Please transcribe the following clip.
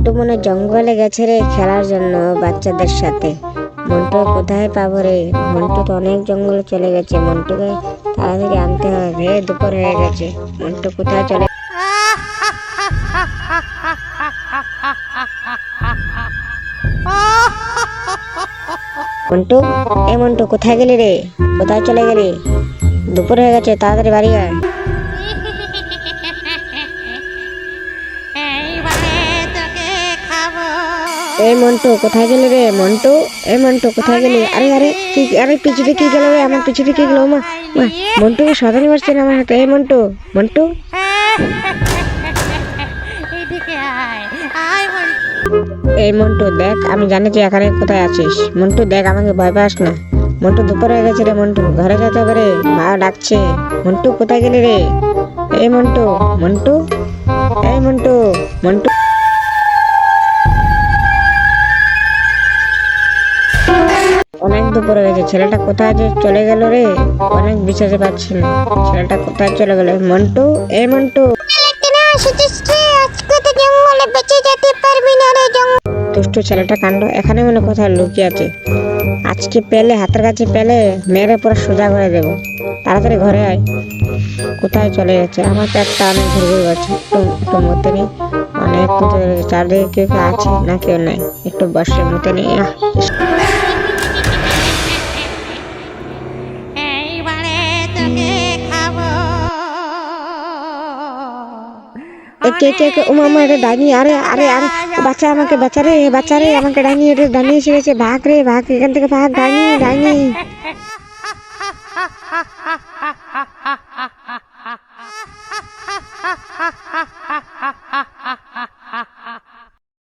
মন্টু মনে জঙ্গলে গেছে রে খেলার জন্য বাচ্চাদের সাথে। মন্টু কোথায় পাবো রে? মন্টু তো অনেক জঙ্গলে চলে গেছে, মন্টুকে তাড়াতাড়ি আনতে হবে। দুপুর হয়ে গেছে, মন্টু কোথায় চলে? মন্টু, এ মন্টু কোথায় গেলি রে? কোথায় চলে গেলি? দুপুর হয়ে গেছে, তাড়াতাড়ি বাড়ি আয়। এই মন্টু কোথায় গেলি রে? মন্টু, এই মন্টু কোথায় গেলি? আরে আরে কি, আরে পিছুতে কি গেল রে? আমার পিছুতে কি গেল? মা মা, মন্টুকে সাধারণ মারছে না আমার হাতে। এই মন্টু, মন্টু, এই মন্টু দেখ, আমি জানি যে এখানে কোথায় আছিস। মন্টু দেখ, আমাকে ভয় পাস না। মন্টু দুপুর হয়ে গেছে রে, মন্টু ঘরে যেতে হবে রে, মা ডাকছে। মন্টু কোথায় গেলি রে? এই মন্টু, মন্টু, এই মন্টু, মন্টু। অনেক দুপুর হয়ে গেছে, ছেলেটা কোথায় যে চলে গেল রে? অনেক বিশ্বাসে পাচ্ছি না, ছেলেটা কোথায় চলে গেল? মন্টু, এই মন্টু, দুষ্টু ছেলেটা কাণ্ড এখানে মনে কোথায় লুকিয়ে আছে। আজকে পেলে, হাতের কাছে পেলে মেরে পুরো সোজা করে দেবো। তাড়াতাড়ি ঘরে আয়। কোথায় চলে গেছে? আমার পেটটা অনেক ঘুরঘুর করছে, একটু মতে নেই। অনেক চারদিকে কেউ কেউ আছে না কেউ নাই, একটু বসে মতে নেই। ডাইনি, আরে আরে আরে বাচ্চা, আমাকে বাচ্চা রে, বাচ্চা রে, আমাকে ডাইনি, এটা ডাইনি এসে গেছে। ভাগ রে ভাগ, এখান থেকে ভাগ। ডাইনি, ডাইনি।